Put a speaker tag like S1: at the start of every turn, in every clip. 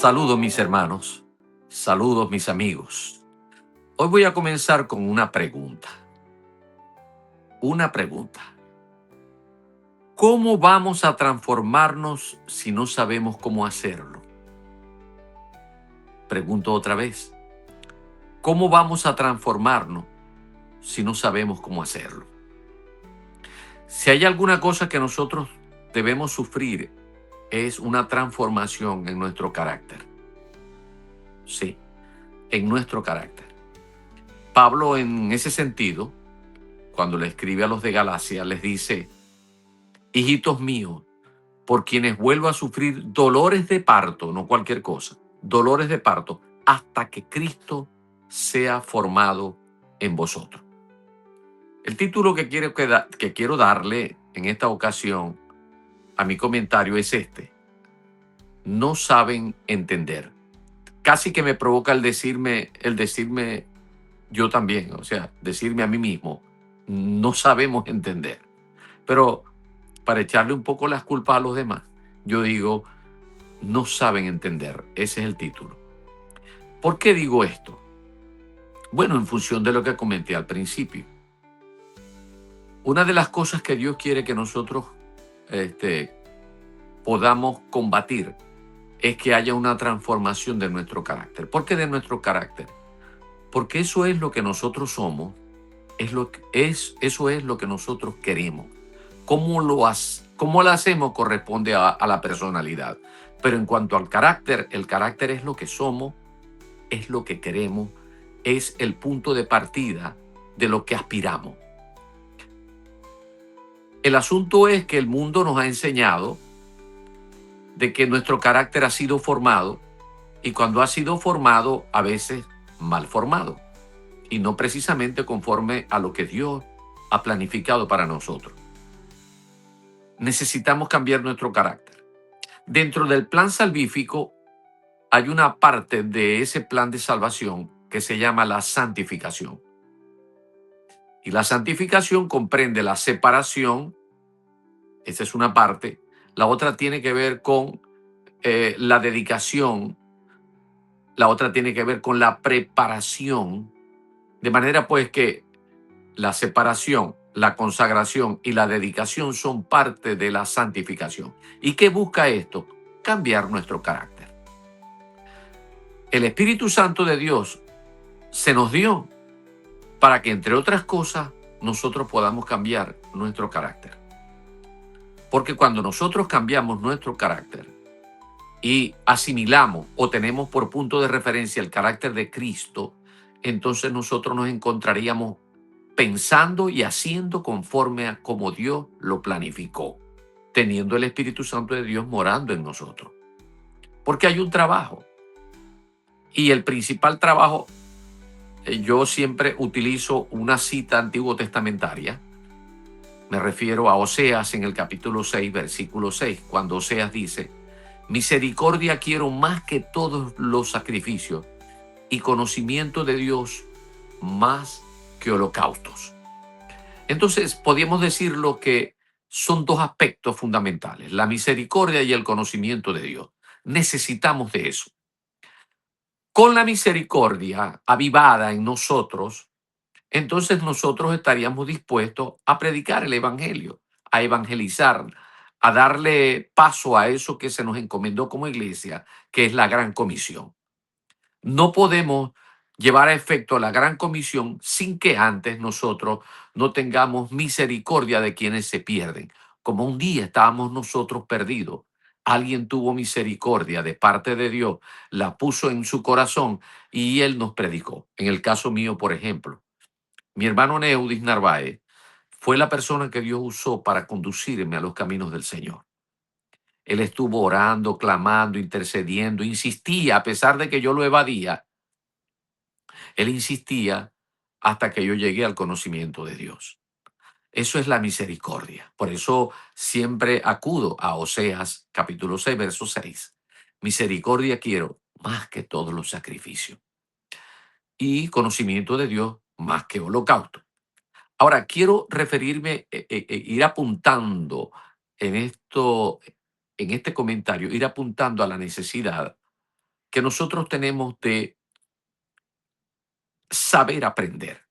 S1: Saludos mis hermanos, saludos mis amigos. Hoy voy a comenzar con una pregunta. Una pregunta. ¿Cómo vamos a transformarnos si no sabemos cómo hacerlo? Pregunto otra vez. ¿Cómo vamos a transformarnos si no sabemos cómo hacerlo? Si hay alguna cosa que nosotros debemos sufrir, es una transformación en nuestro carácter. Sí, en nuestro carácter. Pablo, en ese sentido, cuando le escribe a los de Galacia, les dice: hijitos míos, por quienes vuelvo a sufrir dolores de parto, no cualquier cosa, dolores de parto, hasta que Cristo sea formado en vosotros. El título que quiero darle en esta ocasión a mi comentario es este: no saben entender. Casi que me provoca el decirme yo también, o sea, decirme a mí mismo, no sabemos entender. Pero para echarle un poco las culpas a los demás, yo digo, no saben entender. Ese es el título. ¿Por qué digo esto? Bueno, en función de lo que comenté al principio. Una de las cosas que Dios quiere que nosotros podamos combatir es que haya una transformación de nuestro carácter. ¿Por qué de nuestro carácter? Porque eso es lo que nosotros somos, eso es lo que nosotros queremos. ¿Cómo lo hacemos corresponde a la personalidad? Pero en cuanto al carácter, el carácter es lo que somos, es lo que queremos, es el punto de partida de lo que aspiramos. El asunto es que el mundo nos ha enseñado de que nuestro carácter ha sido formado, y cuando ha sido formado, a veces mal formado, y no precisamente conforme a lo que Dios ha planificado para nosotros. Necesitamos cambiar nuestro carácter. Dentro del plan salvífico hay una parte de ese plan de salvación que se llama la santificación. Y la santificación comprende la separación, esa es una parte. La otra tiene que ver con la dedicación, la otra tiene que ver con la preparación, de manera pues que la separación, la consagración y la dedicación son parte de la santificación. ¿Y qué busca esto? Cambiar nuestro carácter. El Espíritu Santo de Dios se nos dio para que, entre otras cosas, nosotros podamos cambiar nuestro carácter. Porque cuando nosotros cambiamos nuestro carácter y asimilamos o tenemos por punto de referencia el carácter de Cristo, entonces nosotros nos encontraríamos pensando y haciendo conforme a como Dios lo planificó, teniendo el Espíritu Santo de Dios morando en nosotros. Porque hay un trabajo. Y el principal trabajo, yo siempre utilizo una cita antiguo testamentaria. Me refiero a Oseas en el capítulo 6, versículo 6, cuando Oseas dice: misericordia quiero más que todos los sacrificios, y conocimiento de Dios más que holocaustos. Entonces, podríamos decirlo que son dos aspectos fundamentales: la misericordia y el conocimiento de Dios. Necesitamos de eso. Con la misericordia avivada en nosotros, entonces nosotros estaríamos dispuestos a predicar el evangelio, a evangelizar, a darle paso a eso que se nos encomendó como iglesia, que es la gran comisión. No podemos llevar a efecto la gran comisión sin que antes nosotros no tengamos misericordia de quienes se pierden. Como un día estábamos nosotros perdidos, alguien tuvo misericordia de parte de Dios, la puso en su corazón y él nos predicó. En el caso mío, por ejemplo, mi hermano Neudis Narváez fue la persona que Dios usó para conducirme a los caminos del Señor. Él estuvo orando, clamando, intercediendo, insistía, a pesar de que yo lo evadía. Él insistía hasta que yo llegué al conocimiento de Dios. Eso es la misericordia. Por eso siempre acudo a Oseas capítulo 6, verso 6. Misericordia quiero más que todos los sacrificios, y conocimiento de Dios más que holocausto. Ahora, quiero referirme, ir apuntando en esto, en este comentario, ir apuntando a la necesidad que nosotros tenemos de saber aprender.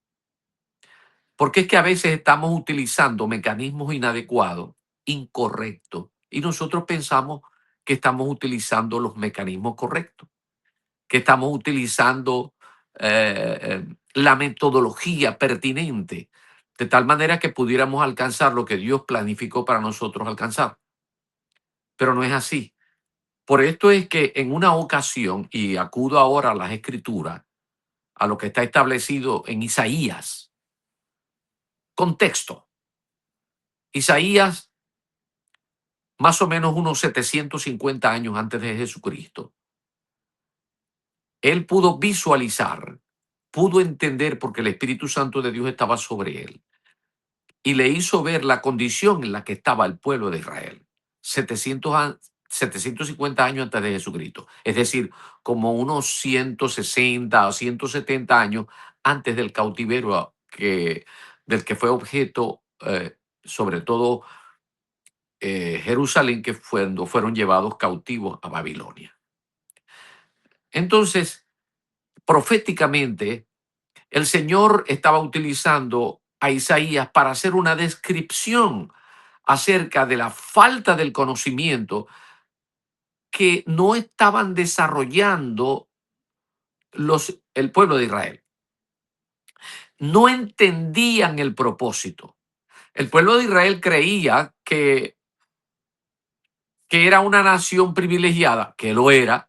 S1: Porque es que a veces estamos utilizando mecanismos inadecuados, incorrectos, y nosotros pensamos que estamos utilizando los mecanismos correctos, que estamos utilizando la metodología pertinente, de tal manera que pudiéramos alcanzar lo que Dios planificó para nosotros alcanzar. Pero no es así. Por esto es que en una ocasión, y acudo ahora a las escrituras, a lo que está establecido en Isaías, contexto. Isaías, más o menos unos 750 años antes de Jesucristo, él pudo visualizar, pudo entender porque el Espíritu Santo de Dios estaba sobre él y le hizo ver la condición en la que estaba el pueblo de Israel. 750 años antes de Jesucristo, es decir, como unos 160 o 170 años antes del cautiverio del que fue objeto, sobre todo Jerusalén, que fueron llevados cautivos a Babilonia. Entonces, proféticamente, el Señor estaba utilizando a Isaías para hacer una descripción acerca de la falta del conocimiento que no estaban desarrollando el pueblo de Israel. No entendían el propósito. El pueblo de Israel creía que era una nación privilegiada, que lo era,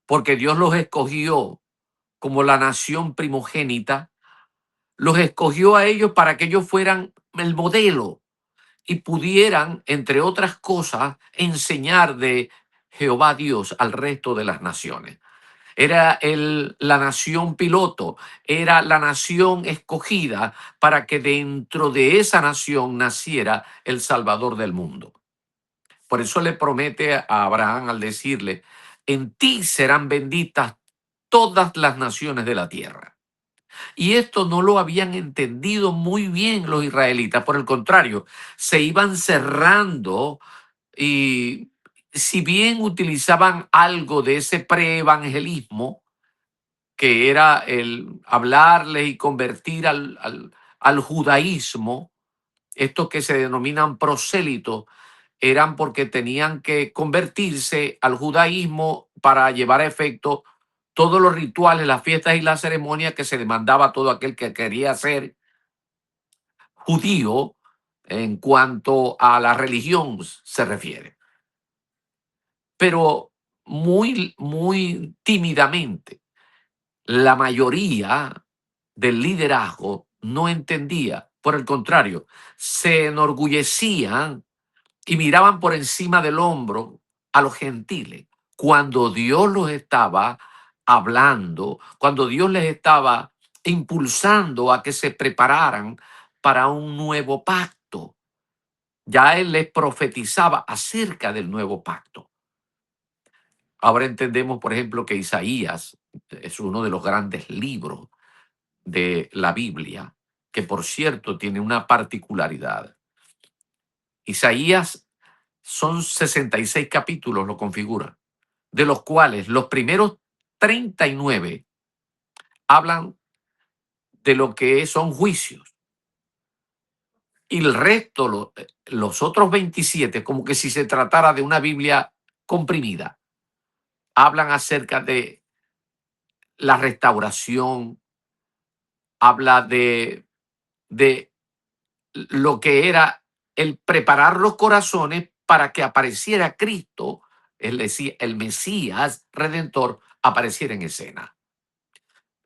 S1: porque Dios los escogió como la nación primogénita, los escogió a ellos para que ellos fueran el modelo y pudieran, entre otras cosas, enseñar de Jehová Dios al resto de las naciones. Era la nación piloto, era la nación escogida para que dentro de esa nación naciera el Salvador del mundo. Por eso le promete a Abraham al decirle, en ti serán benditas todas las naciones de la tierra. Y esto no lo habían entendido muy bien los israelitas. Por el contrario, se iban cerrando y si bien utilizaban algo de ese preevangelismo, que era el hablarles y convertir al judaísmo, estos que se denominan prosélitos, eran porque tenían que convertirse al judaísmo para llevar a efecto todos los rituales, las fiestas y las ceremonias que se demandaba a todo aquel que quería ser judío en cuanto a la religión se refiere. Pero muy, muy tímidamente, la mayoría del liderazgo no entendía. Por el contrario, se enorgullecían y miraban por encima del hombro a los gentiles, cuando Dios los estaba hablando, cuando Dios les estaba impulsando a que se prepararan para un nuevo pacto. Ya Él les profetizaba acerca del nuevo pacto. Ahora entendemos, por ejemplo, que Isaías es uno de los grandes libros de la Biblia, que por cierto tiene una particularidad. Isaías son 66 capítulos, lo configuran, de los cuales los primeros 39 hablan de lo que son juicios y el resto, los otros 27, como que si se tratara de una Biblia comprimida, hablan acerca de la restauración, habla de lo que era el preparar los corazones para que apareciera Cristo, es decir, el Mesías Redentor, apareciera en escena.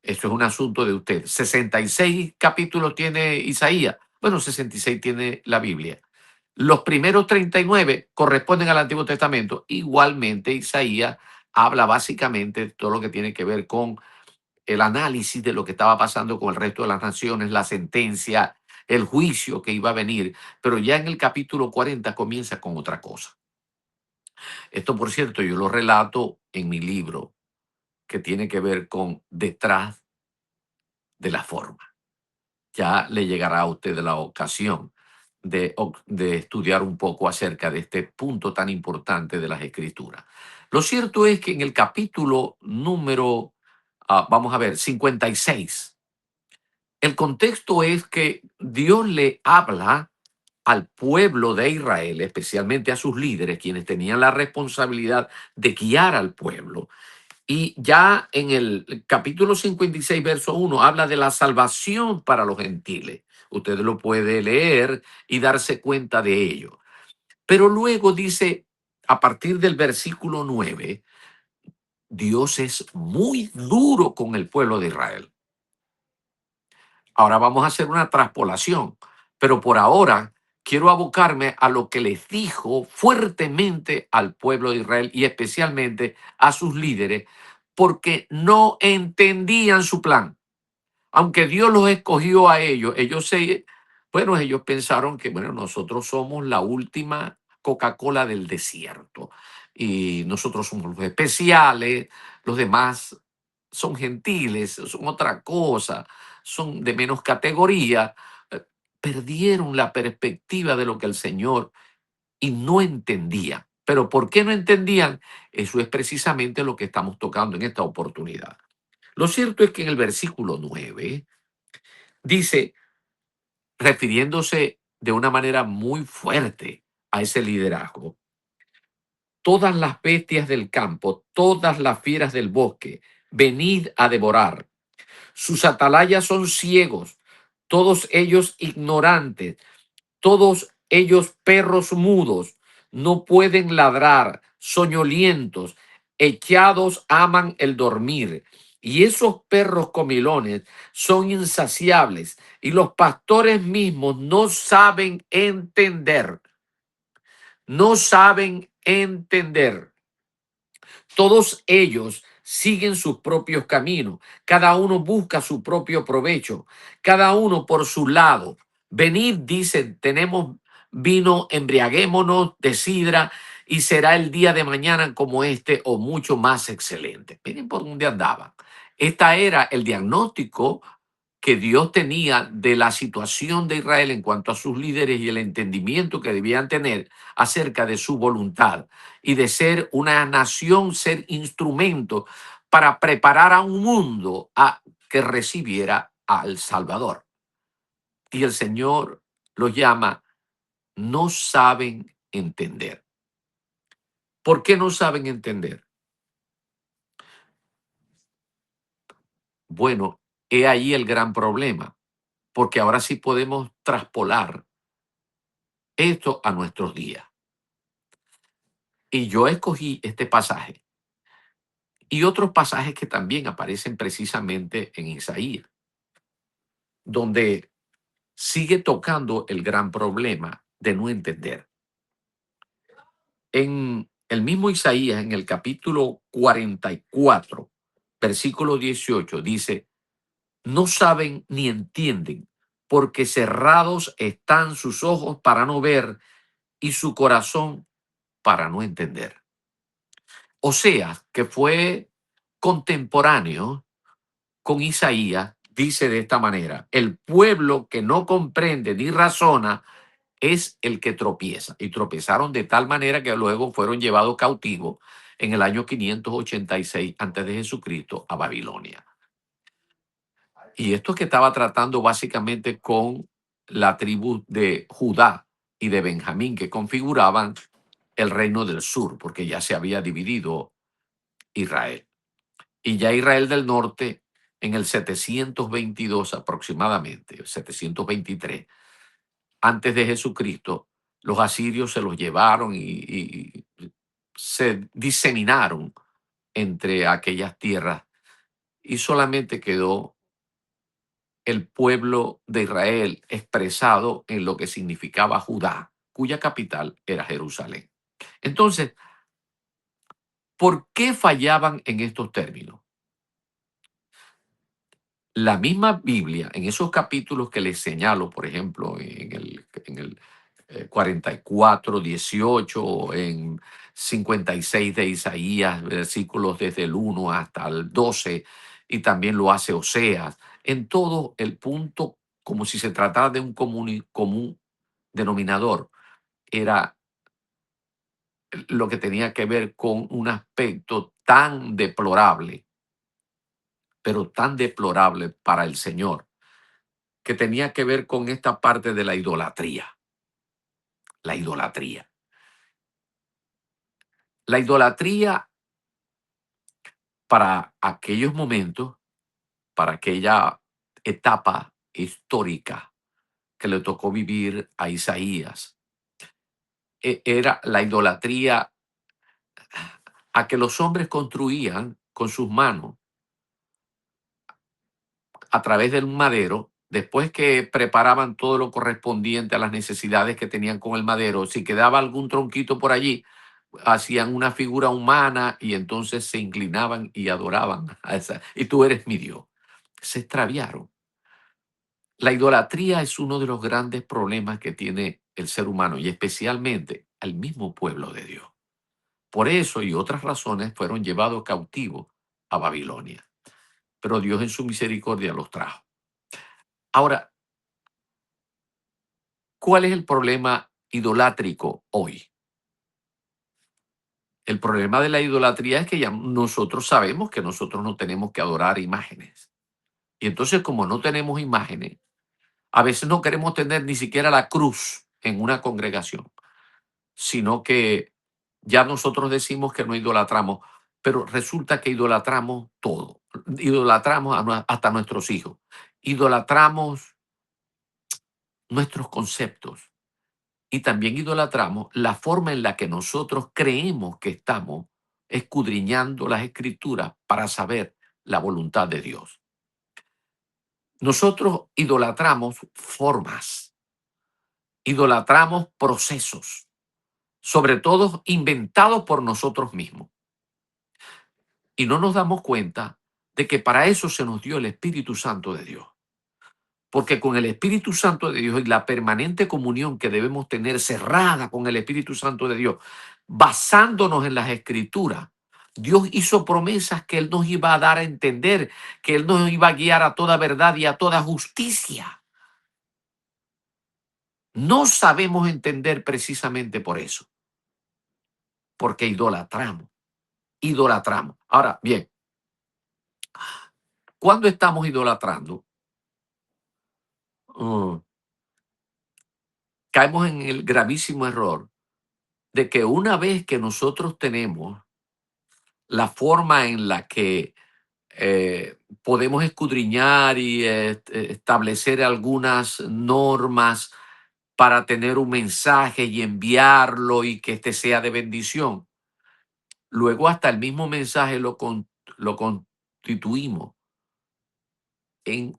S1: Eso es un asunto de usted. 66 capítulos tiene Isaías. Bueno, 66 tiene la Biblia. Los primeros 39 corresponden al Antiguo Testamento. Igualmente, Isaías habla básicamente de todo lo que tiene que ver con el análisis de lo que estaba pasando con el resto de las naciones, la sentencia, el juicio que iba a venir. Pero ya en el capítulo 40 comienza con otra cosa. Esto, por cierto, yo lo relato en mi libro, que tiene que ver con detrás de la forma. Ya le llegará a usted la ocasión de estudiar un poco acerca de este punto tan importante de las escrituras. Lo cierto es que en el capítulo número, vamos a ver, 56, el contexto es que Dios le habla al pueblo de Israel, especialmente a sus líderes, quienes tenían la responsabilidad de guiar al pueblo. Y ya en el capítulo 56, verso 1, habla de la salvación para los gentiles. Usted lo puede leer y darse cuenta de ello. Pero luego dice, a partir del versículo 9, Dios es muy duro con el pueblo de Israel. Ahora vamos a hacer una traspolación, pero por ahora quiero abocarme a lo que les dijo fuertemente al pueblo de Israel y especialmente a sus líderes, porque no entendían su plan. Aunque Dios los escogió a ellos, bueno, ellos pensaron que, bueno, nosotros somos la última Coca-Cola del desierto y nosotros somos los especiales, los demás son gentiles, son otra cosa, son de menos categoría. Eh, Perdieron la perspectiva de lo que el Señor y no entendían. Pero ¿por qué no entendían? Eso es precisamente lo que estamos tocando en esta oportunidad. Lo cierto es que en el versículo 9 dice, refiriéndose de una manera muy fuerte a ese liderazgo, todas las bestias del campo, todas las fieras del bosque, venid a devorar. Sus atalayas son ciegos, todos ellos ignorantes, todos ellos perros mudos, no pueden ladrar, soñolientos, echados aman el dormir. Y esos perros comilones son insaciables y los pastores mismos no saben entender, no saben entender. Todos ellos siguen sus propios caminos, cada uno busca su propio provecho, cada uno por su lado. Venid, dicen, tenemos vino, embriaguémonos de sidra y será el día de mañana como este o mucho más excelente. Miren por dónde andaban. Esta era el diagnóstico que Dios tenía de la situación de Israel en cuanto a sus líderes y el entendimiento que debían tener acerca de su voluntad y de ser una nación, ser instrumento para preparar a un mundo a que recibiera al Salvador. Y el Señor los llama, no saben entender. ¿Por qué no saben entender? Bueno, he ahí el gran problema, porque ahora sí podemos traspolar esto a nuestros días. Y yo escogí este pasaje y otros pasajes que también aparecen precisamente en Isaías, donde sigue tocando el gran problema de no entender. En el mismo Isaías, en el capítulo 44, versículo 18, dice, no saben ni entienden, porque cerrados están sus ojos para no ver y su corazón para no entender. O sea, que fue contemporáneo con Isaías, dice de esta manera, el pueblo que no comprende ni razona es el que tropieza. Y tropezaron de tal manera que luego fueron llevados cautivos en el año 586 antes de Jesucristo a Babilonia. Y esto que estaba tratando básicamente con la tribu de Judá y de Benjamín, que configuraban el reino del sur, porque ya se había dividido Israel. Y ya Israel del norte, en el 722 aproximadamente, 723, antes de Jesucristo, los asirios se los llevaron y se diseminaron entre aquellas tierras y solamente quedó el pueblo de Israel expresado en lo que significaba Judá, cuya capital era Jerusalén. Entonces, ¿por qué fallaban en estos términos? La misma Biblia, en esos capítulos que les señalo, por ejemplo, en el 44, 18, en 56 de Isaías, versículos desde el 1 hasta el 12, y también lo hace Oseas, en todo el punto, como si se tratara de un común denominador, era lo que tenía que ver con un aspecto tan deplorable, pero tan deplorable para el Señor, que tenía que ver con esta parte de la idolatría. La idolatría. La idolatría para aquellos momentos, para aquella etapa histórica que le tocó vivir a Isaías, era la idolatría a que los hombres construían con sus manos a través de un madero. Después que preparaban todo lo correspondiente a las necesidades que tenían con el madero, si quedaba algún tronquito por allí, hacían una figura humana y entonces se inclinaban y adoraban a esa. Y tú eres mi Dios. Se extraviaron. La idolatría es uno de los grandes problemas que tiene el ser humano y especialmente al mismo pueblo de Dios. Por eso y otras razones fueron llevados cautivos a Babilonia. Pero Dios en su misericordia los trajo. Ahora, ¿cuál es el problema idolátrico hoy? El problema de la idolatría es que ya nosotros sabemos que nosotros no tenemos que adorar imágenes. Y entonces, como no tenemos imágenes, a veces no queremos tener ni siquiera la cruz en una congregación, sino que ya nosotros decimos que no idolatramos, pero resulta que idolatramos todo. Idolatramos hasta nuestros hijos. Idolatramos nuestros conceptos y también idolatramos la forma en la que nosotros creemos que estamos escudriñando las escrituras para saber la voluntad de Dios. Nosotros idolatramos formas, idolatramos procesos, sobre todo inventados por nosotros mismos. Y no nos damos cuenta de que para eso se nos dio el Espíritu Santo de Dios. Porque con el Espíritu Santo de Dios y la permanente comunión que debemos tener cerrada con el Espíritu Santo de Dios, basándonos en las Escrituras, Dios hizo promesas que Él nos iba a dar a entender, que Él nos iba a guiar a toda verdad y a toda justicia. No sabemos entender precisamente por eso, porque idolatramos, idolatramos. Ahora, bien, cuando estamos idolatrando, mm, caemos en el gravísimo error de que una vez que nosotros tenemos la forma en la que podemos escudriñar y establecer algunas normas para tener un mensaje y enviarlo y que este sea de bendición. Luego hasta el mismo mensaje lo constituimos en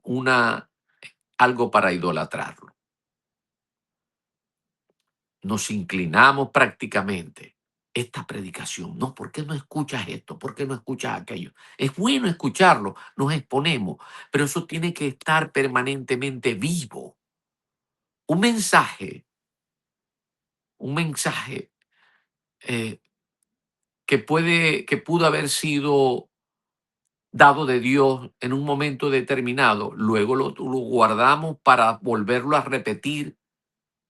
S1: algo para idolatrarlo. Nos inclinamos prácticamente. Esta predicación, no, ¿por qué no escuchas esto? ¿Por qué no escuchas aquello? Es bueno escucharlo, nos exponemos, pero eso tiene que estar permanentemente vivo. Un mensaje, un mensaje eh, que pudo haber sido dado de Dios en un momento determinado, luego lo guardamos para volverlo a repetir,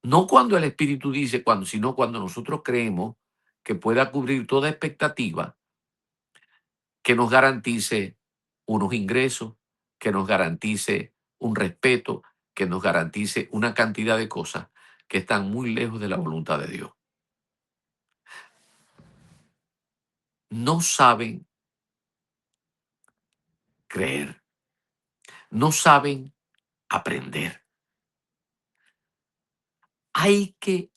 S1: no cuando el Espíritu dice, sino cuando nosotros creemos que pueda cubrir toda expectativa que nos garantice unos ingresos, que nos garantice un respeto, que nos garantice una cantidad de cosas que están muy lejos de la voluntad de Dios. No saben creer, no saben aprender. Hay que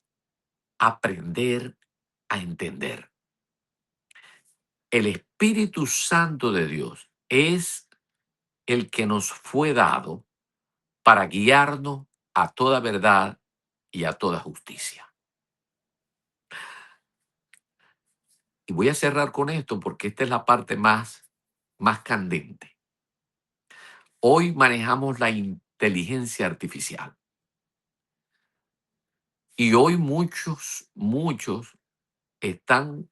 S1: aprender a entender. El Espíritu Santo de Dios es el que nos fue dado para guiarnos a toda verdad y a toda justicia. Y voy a cerrar con esto porque esta es la parte más candente. Hoy manejamos la inteligencia artificial y hoy muchos están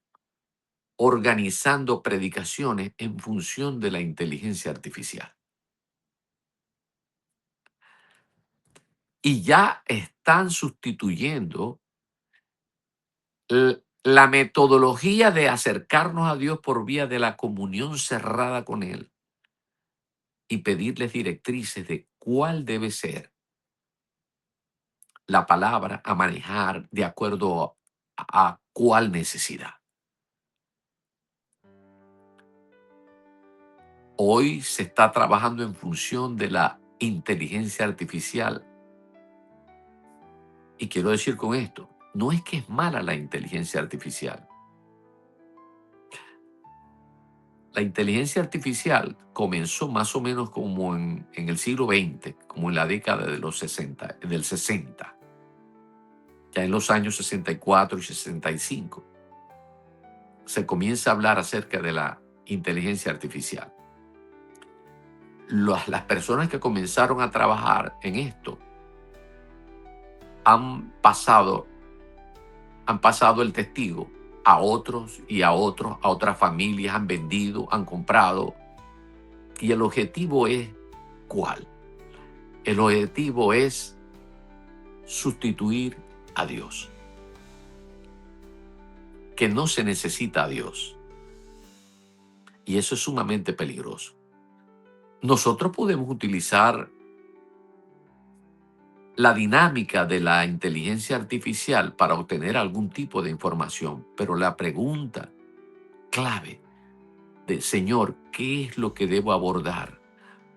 S1: organizando predicaciones en función de la inteligencia artificial. Y ya están sustituyendo La metodología de acercarnos a Dios por vía de la comunión cerrada con Él y pedirles directrices de cuál debe ser la palabra a manejar de acuerdo a cuál necesidad. Hoy se está trabajando en función de la inteligencia artificial. Y quiero decir con esto, no es que es mala la inteligencia artificial. La inteligencia artificial comenzó más o menos como en el siglo XX, como en la década de los 60, del 60, ya en los años 64 y 65. Se comienza a hablar acerca de la inteligencia artificial. Las personas que comenzaron a trabajar en esto han pasado el testigo a otros y a otros, a otras familias, han vendido, han comprado. Y el objetivo es, ¿cuál? El objetivo es sustituir a Dios. Que no se necesita a Dios. Y eso es sumamente peligroso. Nosotros podemos utilizar la dinámica de la inteligencia artificial para obtener algún tipo de información, pero la pregunta clave de Señor, ¿qué es lo que debo abordar?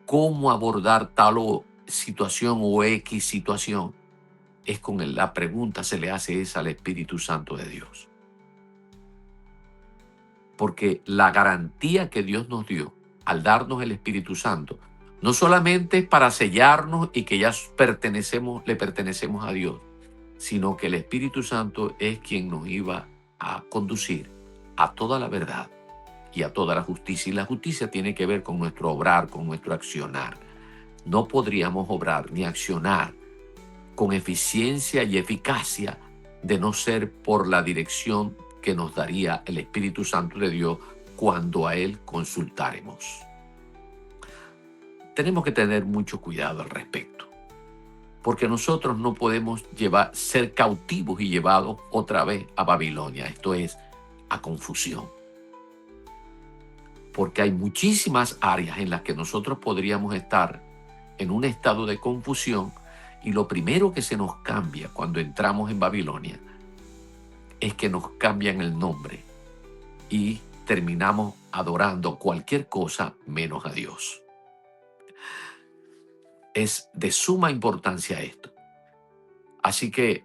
S1: ¿Cómo abordar tal o situación o X situación? Es la pregunta se le hace esa al Espíritu Santo de Dios. Porque la garantía que Dios nos dio al darnos el Espíritu Santo no solamente es para sellarnos y que ya le pertenecemos a Dios, sino que el Espíritu Santo es quien nos iba a conducir a toda la verdad y a toda la justicia. Y la justicia tiene que ver con nuestro obrar, con nuestro accionar. No podríamos obrar ni accionar con eficiencia y eficacia de no ser por la dirección que nos daría el Espíritu Santo de Dios cuando a Él consultáremos. Tenemos que tener mucho cuidado al respecto, porque nosotros no podemos ser cautivos y llevados otra vez a Babilonia, esto es, a confusión. Porque hay muchísimas áreas en las que nosotros podríamos estar en un estado de confusión y lo primero que se nos cambia cuando entramos en Babilonia es que nos cambian el nombre y terminamos adorando cualquier cosa menos a Dios. Es de suma importancia esto. Así que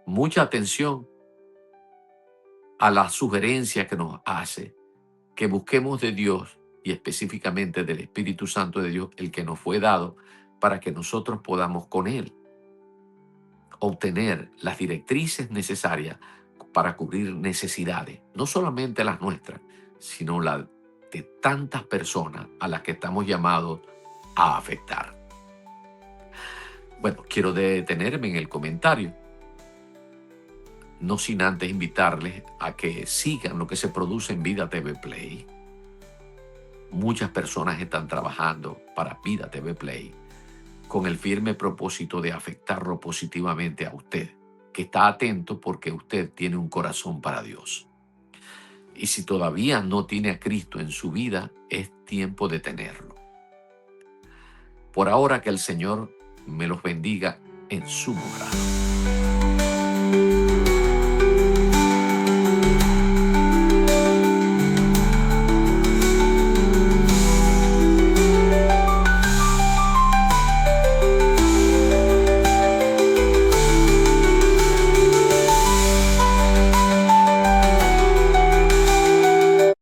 S1: mucha atención a la sugerencia que nos hace que busquemos de Dios y específicamente del Espíritu Santo de Dios, el que nos fue dado para que nosotros podamos con Él obtener las directrices necesarias para cubrir necesidades, no solamente las nuestras, sino las de tantas personas a las que estamos llamados a afectar. Bueno, quiero detenerme en el comentario, no sin antes invitarles a que sigan lo que se produce en Vida TV Play. Muchas personas están trabajando para Vida TV Play con el firme propósito de afectarlo positivamente a usted, que está atento porque usted tiene un corazón para Dios. Y si todavía no tiene a Cristo en su vida, es tiempo de tenerlo. Por ahora que el Señor me los bendiga en su grado.